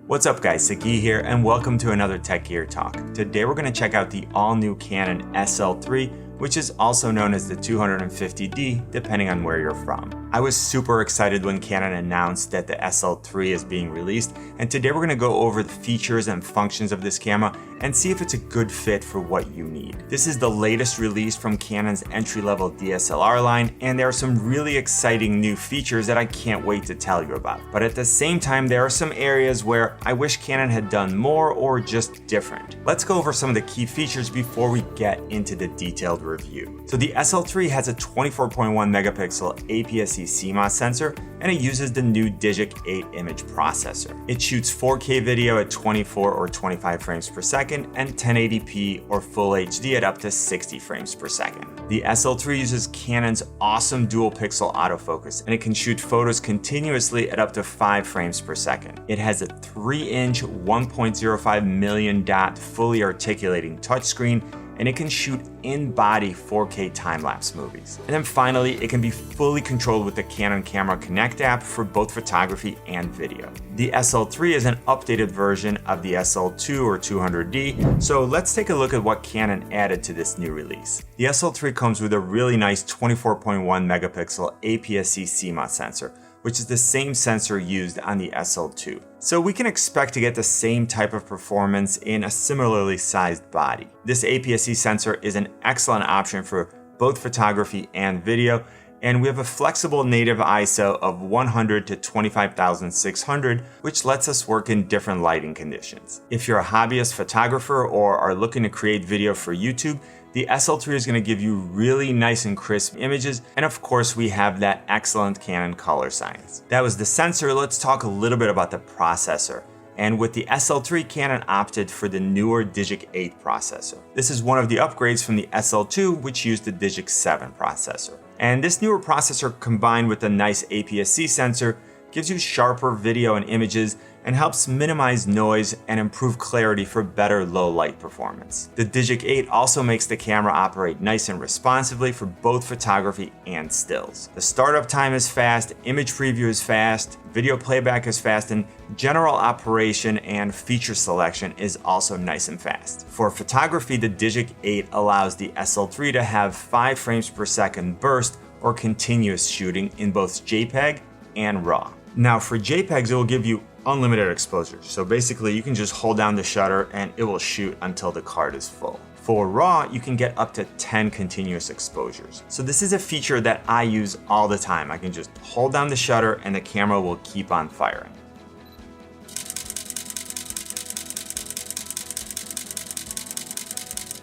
What's up guys, Sagi here and welcome to another Tech Gear Talk. Today we're going to check out the all-new Canon SL3, which is also known as the 250D depending on where you're from. I was super excited when Canon announced that the SL3 is being released, and today we're going to go over the features and functions of this camera and see if it's a good fit for what you need. This is the latest release from Canon's entry-level DSLR line, and there are some really exciting new features that I can't wait to tell you about. But at the same time, there are some areas where I wish Canon had done more or just different. Let's go over some of the key features before we get into the detailed review. So the SL3 has a 24.1 megapixel APS-C CMOS sensor, and it uses the new Digic 8 image processor. It shoots 4K video at 24 or 25 frames per second and 1080p or Full HD at up to 60 frames per second. The SL3 uses Canon's awesome dual pixel autofocus, and it can shoot photos continuously at up to 5 frames per second. It has a 3-inch 1.05 million dot fully articulating touchscreen, and it can shoot in-body 4K time-lapse movies. And then finally, it can be fully controlled with the Canon Camera Connect app for both photography and video. The SL3 is an updated version of the SL2 or 200D, so let's take a look at what Canon added to this new release. The SL3 comes with a really nice 24.1 megapixel APS-C CMOS sensor, which is the same sensor used on the SL2. So we can expect to get the same type of performance in a similarly sized body. This APS-C sensor is an excellent option for both photography and video, and we have a flexible native ISO of 100 to 25,600, which lets us work in different lighting conditions. If you're a hobbyist photographer or are looking to create video for YouTube, the SL3 is going to give you really nice and crisp images, and of course we have that excellent Canon color science. That was the sensor. Let's talk a little bit about the processor. And with the SL3, Canon opted for the newer Digic 8 processor. This is one of the upgrades from the SL2, which used the Digic 7 processor. And this newer processor, combined with a nice APS-C sensor, gives you sharper video and images and helps minimize noise and improve clarity for better low light performance. The Digic 8 also makes the camera operate nice and responsively for both photography and stills. The startup time is fast, image preview is fast, video playback is fast, and general operation and feature selection is also nice and fast. For photography, the Digic 8 allows the SL3 to have 5 frames per second burst or continuous shooting in both JPEG and RAW. Now for JPEGs, it will give you unlimited exposure. So basically you can just hold down the shutter and it will shoot until the card is full. For RAW, you can get up to 10 continuous exposures. So this is a feature that I use all the time. I can just hold down the shutter and the camera will keep on firing.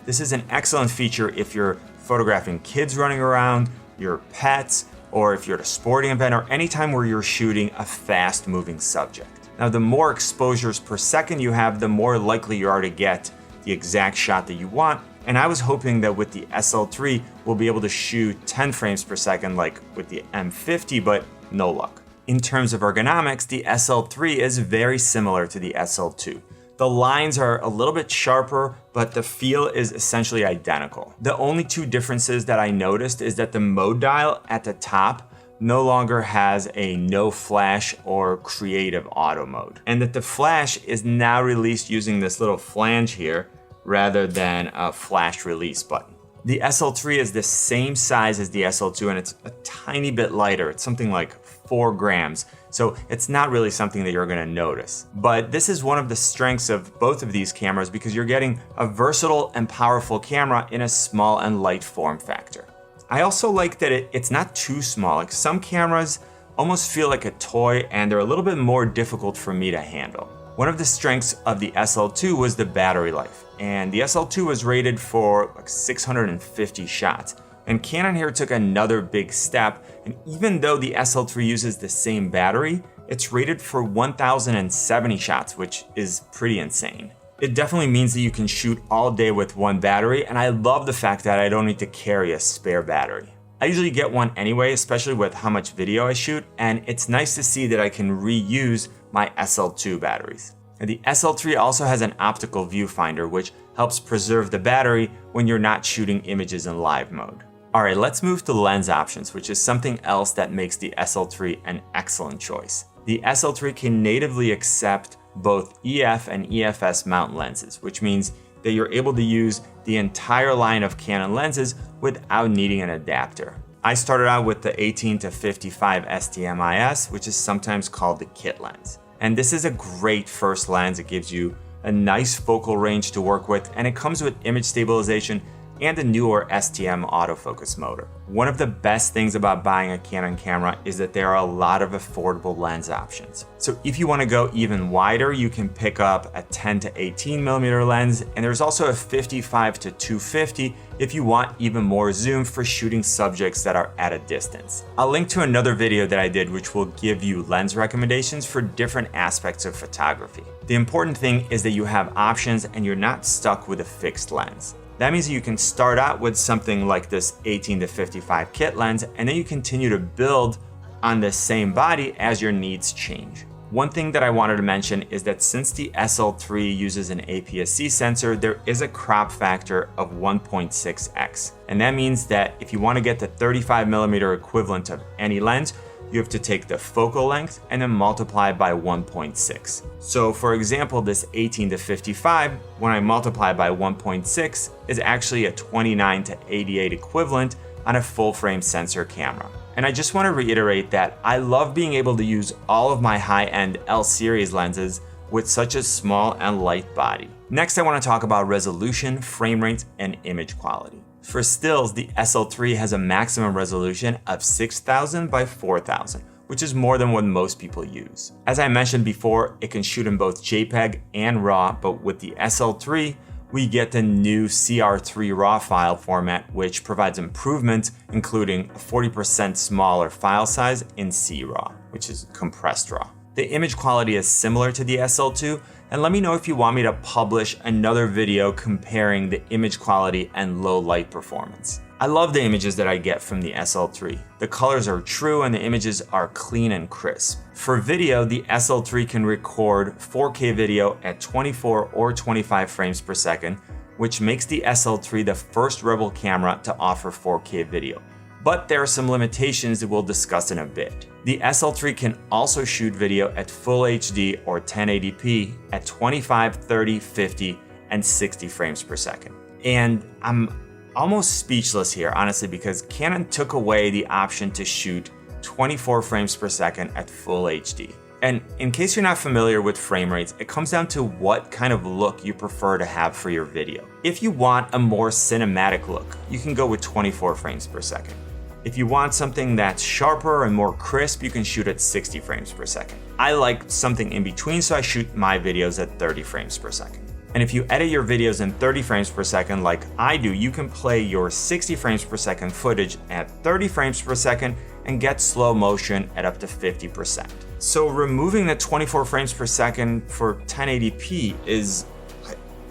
This is an excellent feature if you're photographing kids running around, your pets, or if you're at a sporting event or anytime where you're shooting a fast-moving subject. Now, the more exposures per second you have, the more likely you are to get the exact shot that you want. And I was hoping that with the SL3, we'll be able to shoot 10 frames per second like with the M50, but no luck. In terms of ergonomics, the SL3 is very similar to the SL2. The lines are a little bit sharper, but the feel is essentially identical. The only two differences that I noticed is that the mode dial at the top no longer has a no flash or creative auto mode, and that the flash is now released using this little flange here rather than a flash release button. The SL3 is the same size as the SL2, and it's a tiny bit lighter. It's something like 4 grams. So it's not really something that you're going to notice. But this is one of the strengths of both of these cameras because you're getting a versatile and powerful camera in a small and light form factor. I also like that it's not too small. Like some cameras almost feel like a toy and they're a little bit more difficult for me to handle. One of the strengths of the SL2 was the battery life, and the SL2 was rated for like 650 shots. And Canon here took another big step, and even though the SL3 uses the same battery, it's rated for 1,070 shots, which is pretty insane. It definitely means that you can shoot all day with one battery, and I love the fact that I don't need to carry a spare battery. I usually get one anyway, especially with how much video I shoot, and it's nice to see that I can reuse my SL2 batteries. And the SL3 also has an optical viewfinder, which helps preserve the battery when you're not shooting images in live mode. Alright, let's move to lens options, which is something else that makes the SL3 an excellent choice. The SL3 can natively accept both EF and EFS mount lenses, which means that you're able to use the entire line of Canon lenses without needing an adapter. I started out with the 18-55 STM-IS, which is sometimes called the kit lens. And this is a great first lens. It gives you a nice focal range to work with, and it comes with image stabilization and a newer STM autofocus motor. One of the best things about buying a Canon camera is that there are a lot of affordable lens options. So if you want to go even wider, you can pick up a 10-18mm lens, and there's also a 55-250 if you want even more zoom for shooting subjects that are at a distance. I'll link to another video that I did which will give you lens recommendations for different aspects of photography. The important thing is that you have options and you're not stuck with a fixed lens. That means you can start out with something like this 18-55 kit lens, and then you continue to build on the same body as your needs change. One thing that I wanted to mention is that since the SL3 uses an APS-C sensor, there is a crop factor of 1.6x. And that means that if you want to get the 35mm equivalent of any lens, you have to take the focal length and then multiply by 1.6. So for example, this 18-55, when I multiply by 1.6, is actually a 29-88 equivalent on a full frame sensor camera. And I just want to reiterate that I love being able to use all of my high-end L series lenses with such a small and light body. Next, I want to talk about resolution, frame rate, and image quality. For stills, the SL3 has a maximum resolution of 6000 by 4000, which is more than what most people use. As I mentioned before, it can shoot in both JPEG and RAW, but with the SL3, we get the new CR3 RAW file format, which provides improvements, including a 40% smaller file size in CRAW, which is compressed RAW. The image quality is similar to the SL2, and let me know if you want me to publish another video comparing the image quality and low light performance. I love the images that I get from the SL3. The colors are true and the images are clean and crisp. For video, the SL3 can record 4K video at 24 or 25 frames per second, which makes the SL3 the first Rebel camera to offer 4K video. But there are some limitations that we'll discuss in a bit. The SL3 can also shoot video at full HD or 1080p at 25, 30, 50, and 60 frames per second. And I'm almost speechless here, honestly, because Canon took away the option to shoot 24 frames per second at full HD. And in case you're not familiar with frame rates, it comes down to what kind of look you prefer to have for your video. If you want a more cinematic look, you can go with 24 frames per second. If you want something that's sharper and more crisp, you can shoot at 60 frames per second. I like something in between, so I shoot my videos at 30 frames per second. And if you edit your videos in 30 frames per second like I do, you can play your 60 frames per second footage at 30 frames per second and get slow motion at up to 50%. So removing the 24 frames per second for 1080p is,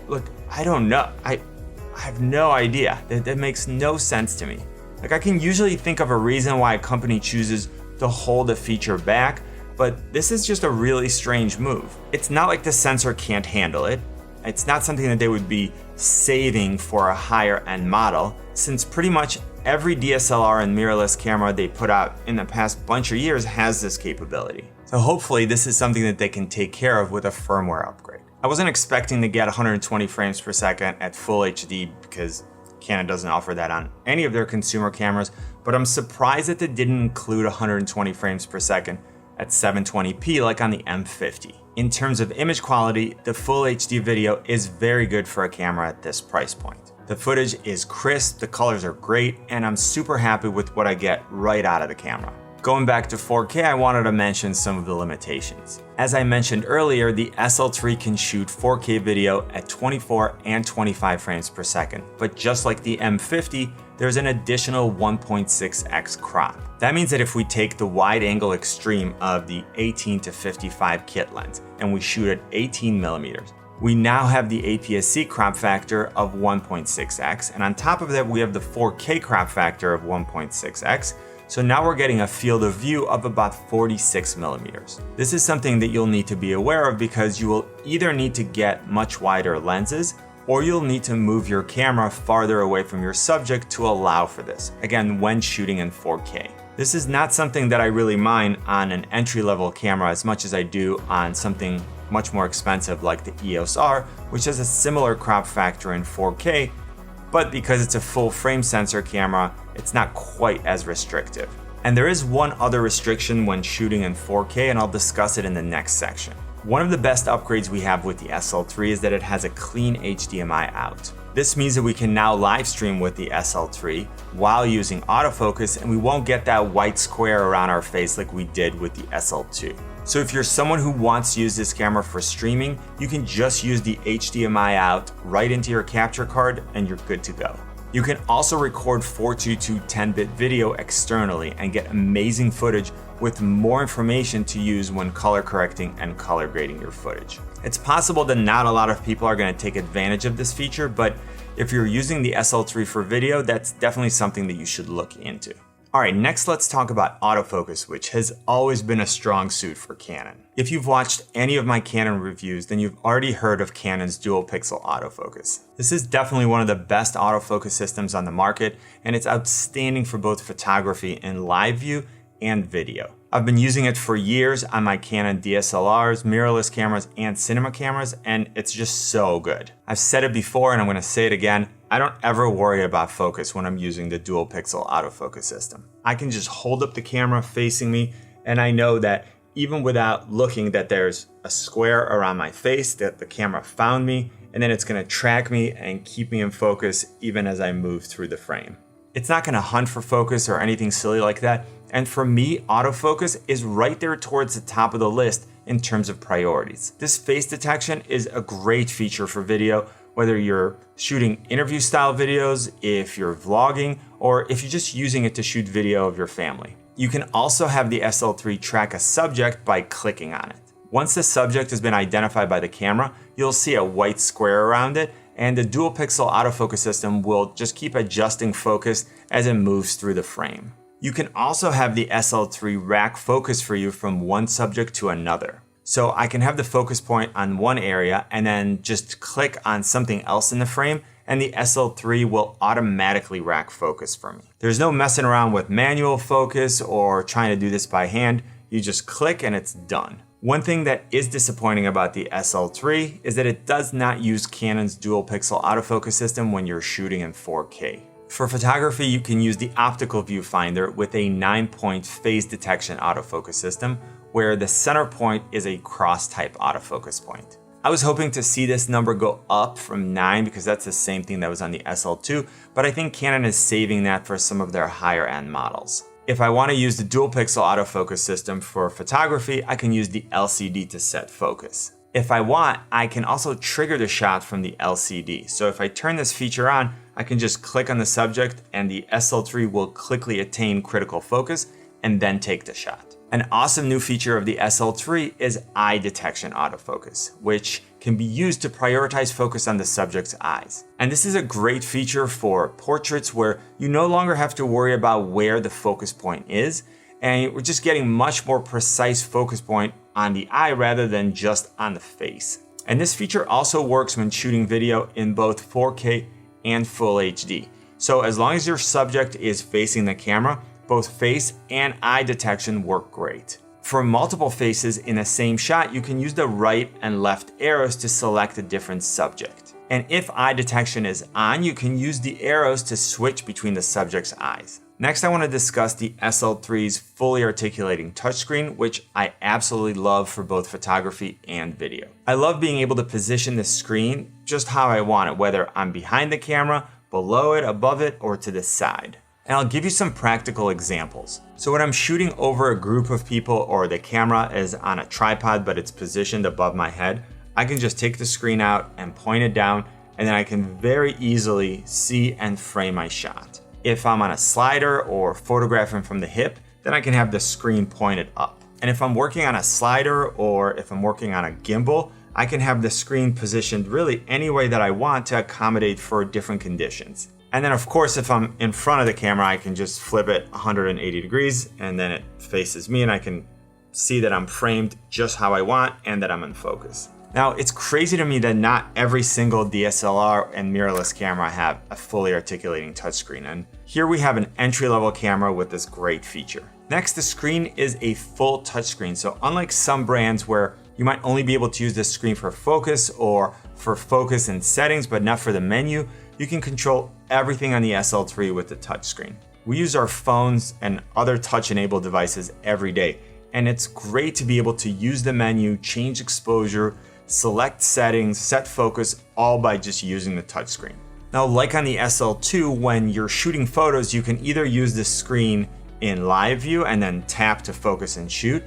look, I don't know. I have no idea. That makes no sense to me. Like, I can usually think of a reason why a company chooses to hold a feature back, but this is just a really strange move. It's not like the sensor can't handle it. It's not something that they would be saving for a higher end model, since pretty much every DSLR and mirrorless camera they put out in the past bunch of years has this capability. So hopefully this is something that they can take care of with a firmware upgrade. I wasn't expecting to get 120 frames per second at full HD because Canon doesn't offer that on any of their consumer cameras, but I'm surprised that they didn't include 120 frames per second at 720p like on the M50. In terms of image quality, the full HD video is very good for a camera at this price point. The footage is crisp, the colors are great, and I'm super happy with what I get right out of the camera. Going back to 4K, I wanted to mention some of the limitations. As I mentioned earlier, the SL3 can shoot 4K video at 24 and 25 frames per second, but just like the M50, there's an additional 1.6x crop. That means that if we take the wide angle extreme of the 18-55 kit lens and we shoot at 18mm, we now have the APS-C crop factor of 1.6x, and on top of that we have the 4K crop factor of 1.6x, so now we're getting a field of view of about 46mm. This is something that you'll need to be aware of because you will either need to get much wider lenses or you'll need to move your camera farther away from your subject to allow for this, again, when shooting in 4K. This is not something that I really mind on an entry-level camera as much as I do on something much more expensive like the EOS R, which has a similar crop factor in 4K, but because it's a full frame sensor camera, it's not quite as restrictive. And there is one other restriction when shooting in 4K, and I'll discuss it in the next section. One of the best upgrades we have with the SL3 is that it has a clean HDMI out. This means that we can now live stream with the SL3 while using autofocus, and we won't get that white square around our face like we did with the SL2. So if you're someone who wants to use this camera for streaming, you can just use the HDMI out right into your capture card and you're good to go. You can also record 422 10-bit video externally and get amazing footage with more information to use when color correcting and color grading your footage. It's possible that not a lot of people are going to take advantage of this feature, but if you're using the SL3 for video, that's definitely something that you should look into. Alright, next let's talk about autofocus, which has always been a strong suit for Canon. If you've watched any of my Canon reviews, then you've already heard of Canon's dual pixel autofocus. This is definitely one of the best autofocus systems on the market, and it's outstanding for both photography in live view and video. I've been using it for years on my Canon DSLRs, mirrorless cameras, and cinema cameras, and it's just so good. I've said it before and I'm gonna say it again, I don't ever worry about focus when I'm using the dual pixel autofocus system. I can just hold up the camera facing me, and I know that even without looking that there's a square around my face, that the camera found me, and then it's gonna track me and keep me in focus even as I move through the frame. It's not gonna hunt for focus or anything silly like that. And for me, autofocus is right there towards the top of the list in terms of priorities. This face detection is a great feature for video, whether you're shooting interview style videos, if you're vlogging, or if you're just using it to shoot video of your family. You can also have the SL3 track a subject by clicking on it. Once the subject has been identified by the camera, you'll see a white square around it, and the dual pixel autofocus system will just keep adjusting focus as it moves through the frame. You can also have the SL3 rack focus for you from one subject to another. So I can have the focus point on one area and then just click on something else in the frame, and the SL3 will automatically rack focus for me. There's no messing around with manual focus or trying to do this by hand. You just click and it's done. One thing that is disappointing about the SL3 is that it does not use Canon's dual pixel autofocus system when you're shooting in 4K. For photography, you can use the optical viewfinder with a 9-point phase detection autofocus system, where the center point is a cross-type autofocus point. I was hoping to see this number go up from 9 because that's the same thing that was on the SL2, but I think Canon is saving that for some of their higher-end models. If I want to use the dual pixel autofocus system for photography, I can use the LCD to set focus. If I want, I can also trigger the shot from the LCD. So if I turn this feature on, I can just click on the subject and the SL3 will quickly attain critical focus and then take the shot. An awesome new feature of the SL3 is eye detection autofocus, which can be used to prioritize focus on the subject's eyes. And this is a great feature for portraits where you no longer have to worry about where the focus point is, and we're just getting much more precise focus point on the eye rather than just on the face. And this feature also works when shooting video in both 4K and full HD. So as long as your subject is facing the camera, both face and eye detection work great. For multiple faces in the same shot, you can use the right and left arrows to select a different subject. And if eye detection is on, you can use the arrows to switch between the subject's eyes. Next, I want to discuss the SL3's fully articulating touchscreen, which I absolutely love for both photography and video. I love being able to position the screen just how I want it, whether I'm behind the camera, below it, above it, or to the side. And I'll give you some practical examples. So when I'm shooting over a group of people or the camera is on a tripod but it's positioned above my head, I can just take the screen out and point it down, and then I can very easily see and frame my shot. If I'm on a slider or photographing from the hip, then I can have the screen pointed up. And if I'm working on a slider or if I'm working on a gimbal, I can have the screen positioned really any way that I want to accommodate for different conditions. And then of course, if I'm in front of the camera, I can just flip it 180 degrees and then it faces me and I can see that I'm framed just how I want and that I'm in focus. Now, it's crazy to me that not every single DSLR and mirrorless camera have a fully articulating touchscreen, and here we have an entry-level camera with this great feature. Next, the screen is a full touchscreen, so unlike some brands where You might only be able to use this screen for focus or for focus and settings, but not for the menu. You can control everything on the SL3 with the touchscreen. We use our phones and other touch-enabled devices every day, and it's great to be able to use the menu, change exposure, select settings, set focus, all by just using the touchscreen. Now, like on the SL2, when you're shooting photos, you can either use the screen in live view and then tap to focus and shoot,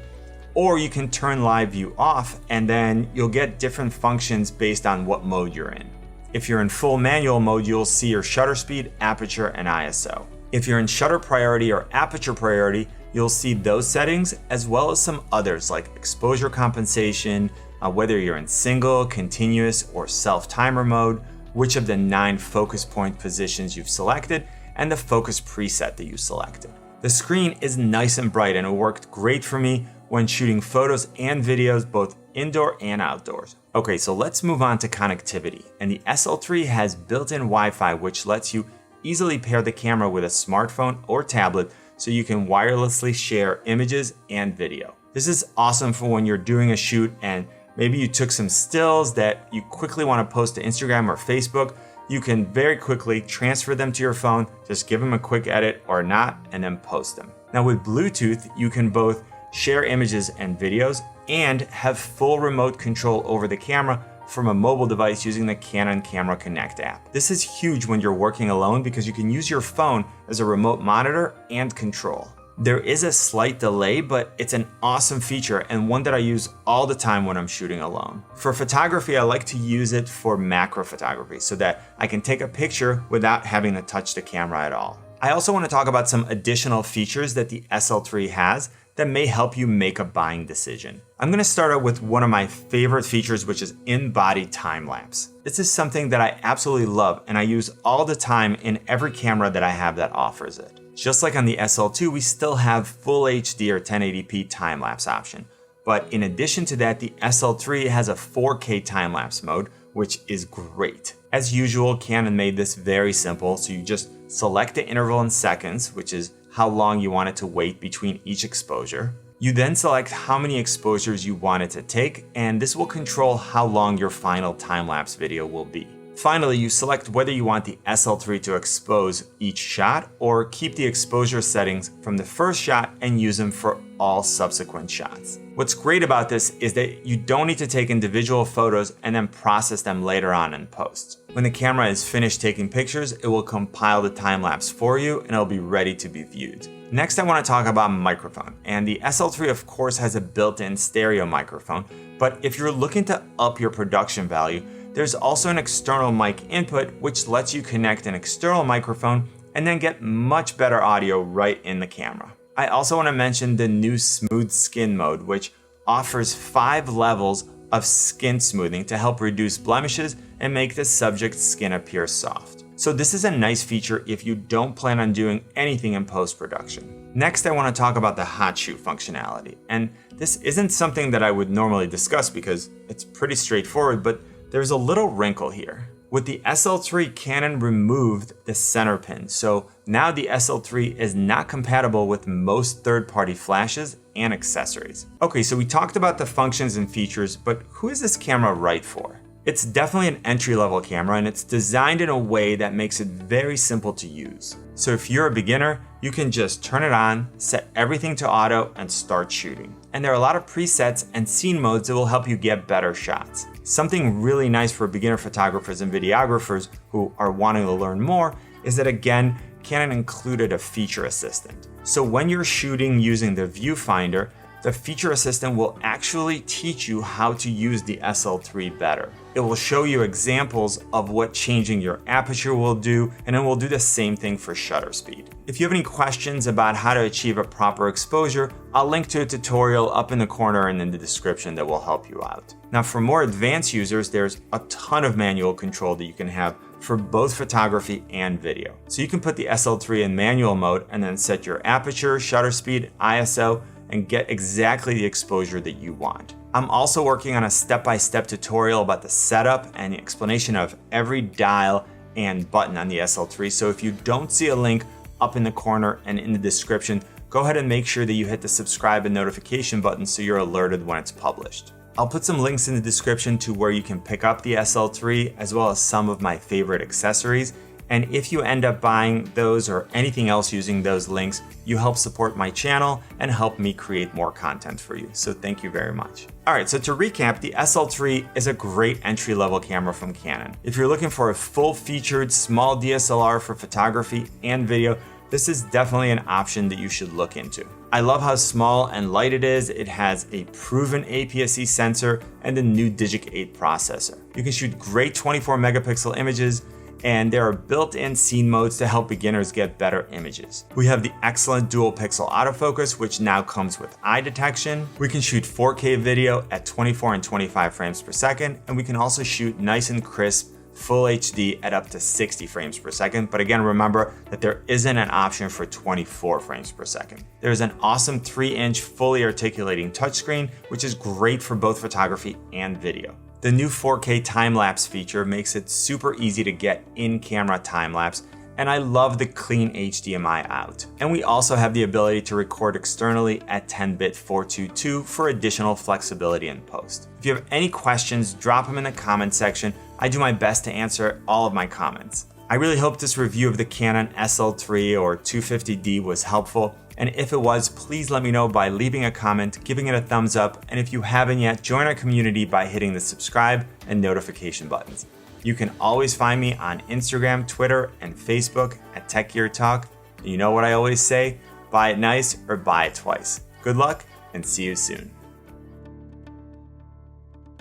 or you can turn live view off and then you'll get different functions based on what mode you're in. If you're in full manual mode, you'll see your shutter speed, aperture, and ISO. If you're in shutter priority or aperture priority, you'll see those settings as well as some others like exposure compensation, whether you're in single, continuous, or self-timer mode, which of the 9 focus point positions you've selected, and the focus preset that you selected. The screen is nice and bright, and it worked great for me when shooting photos and videos both indoor and outdoors. Okay, so let's move on to connectivity. And the SL3 has built-in Wi-Fi, which lets you easily pair the camera with a smartphone or tablet so you can wirelessly share images and video. This is awesome for when you're doing a shoot and maybe you took some stills that you quickly want to post to Instagram or Facebook. You can very quickly transfer them to your phone, just give them a quick edit or not, and then post them. Now with Bluetooth, you can both share images and videos and have full remote control over the camera from a mobile device using the Canon Camera Connect app. This is huge when you're working alone because you can use your phone as a remote monitor and control. There is a slight delay, but it's an awesome feature and one that I use all the time when I'm shooting alone. For photography, I like to use it for macro photography so that I can take a picture without having to touch the camera at all. I also want to talk about some additional features that the SL3 has that may help you make a buying decision. I'm going to start out with one of my favorite features, which is in-body time lapse. This is something that I absolutely love and I use all the time in every camera that I have that offers it. Just like on the SL2, we still have full HD or 1080p time lapse option. But in addition to that, the SL3 has a 4K time lapse mode, which is great. As usual, Canon made this very simple, so you just select the interval in seconds, which is how long you want it to wait between each exposure. You then select how many exposures you want it to take, and this will control how long your final time-lapse video will be. Finally, you select whether you want the SL3 to expose each shot or keep the exposure settings from the first shot and use them for all subsequent shots. What's great about this is that you don't need to take individual photos and then process them later on in post. When the camera is finished taking pictures, it will compile the time lapse for you and it'll be ready to be viewed. Next, I want to talk about microphone. And the SL3 of course has a built-in stereo microphone, but if you're looking to up your production value, there's also an external mic input which lets you connect an external microphone and then get much better audio right in the camera. I also want to mention the new smooth skin mode, which offers 5 levels of skin smoothing to help reduce blemishes and make the subject's skin appear soft. So this is a nice feature if you don't plan on doing anything in post-production. Next, I want to talk about the hot shoe functionality. And this isn't something that I would normally discuss because it's pretty straightforward, but there's a little wrinkle here. With the SL3, Canon removed the center pin, so now the SL3 is not compatible with most third-party flashes and accessories. Okay, so we talked about the functions and features, but who is this camera right for? It's definitely an entry-level camera and it's designed in a way that makes it very simple to use. So if you're a beginner, you can just turn it on, set everything to auto, and start shooting. And there are a lot of presets and scene modes that will help you get better shots. Something really nice for beginner photographers and videographers who are wanting to learn more is that again, Canon included a feature assistant. So when you're shooting using the viewfinder, the feature assistant will actually teach you how to use the SL3 better. It will show you examples of what changing your aperture will do, and it will do the same thing for shutter speed. If you have any questions about how to achieve a proper exposure, I'll link to a tutorial up in the corner and in the description that will help you out. Now for more advanced users, there's a ton of manual control that you can have for both photography and video. So you can put the SL3 in manual mode and then set your aperture, shutter speed, ISO, and get exactly the exposure that you want. I'm also working on a step-by-step tutorial about the setup and the explanation of every dial and button on the SL3, so if you don't see a link up in the corner and in the description, go ahead and make sure that you hit the subscribe and notification button so you're alerted when it's published. I'll put some links in the description to where you can pick up the SL3 as well as some of my favorite accessories. And if you end up buying those or anything else using those links, you help support my channel and help me create more content for you. So thank you very much. All right, so to recap, the SL3 is a great entry-level camera from Canon. If you're looking for a full-featured small DSLR for photography and video, this is definitely an option that you should look into. I love how small and light it is. It has a proven APS-C sensor and the new Digic 8 processor. You can shoot great 24 megapixel images, and there are built-in scene modes to help beginners get better images. We have the excellent dual pixel autofocus, which now comes with eye detection. We can shoot 4K video at 24 and 25 frames per second, and we can also shoot nice and crisp Full HD at up to 60 frames per second, but again, remember that there isn't an option for 24 frames per second. There's an awesome 3-inch fully articulating touchscreen, which is great for both photography and video. The new 4K time-lapse feature makes it super easy to get in-camera time-lapse, and I love the clean HDMI out. And we also have the ability to record externally at 10-bit 422 for additional flexibility in post. If you have any questions, drop them in the comment section. I do my best to answer all of my comments. I really hope this review of the Canon SL3 or 250D was helpful, and if it was, please let me know by leaving a comment, giving it a thumbs up, and if you haven't yet, join our community by hitting the subscribe and notification buttons. You can always find me on Instagram, Twitter, and Facebook at Tech Gear Talk. And you know what I always say, buy it nice or buy it twice. Good luck and see you soon.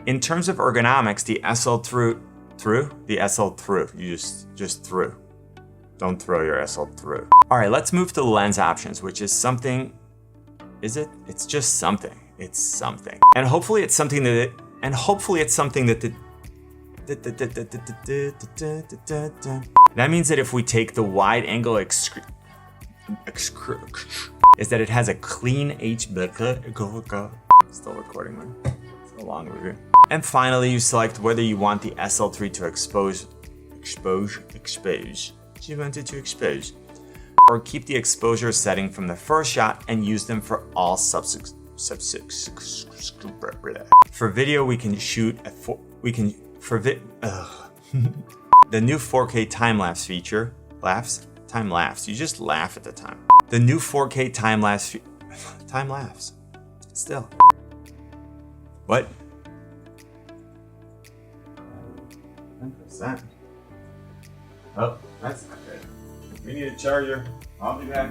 In terms of ergonomics, the SL3, you just threw. Don't throw your SL through. All right, let's move to lens options, which is something, is it? It's just something. It's something. And hopefully it's something that, that means that if we take the wide angle is that it has a clean still recording, man. It's a long review. And finally, you select whether you want the SL3 to expose, you want it to expose, or keep the exposure setting from the first shot and use them for all subsequent. For video, we can shoot at the new 4K time-lapse feature, time-lapse, you just laugh at the time. The new 4K time-lapse, time-lapse, still. What? 10%. Oh, that's not good. We need a charger. I'll be back.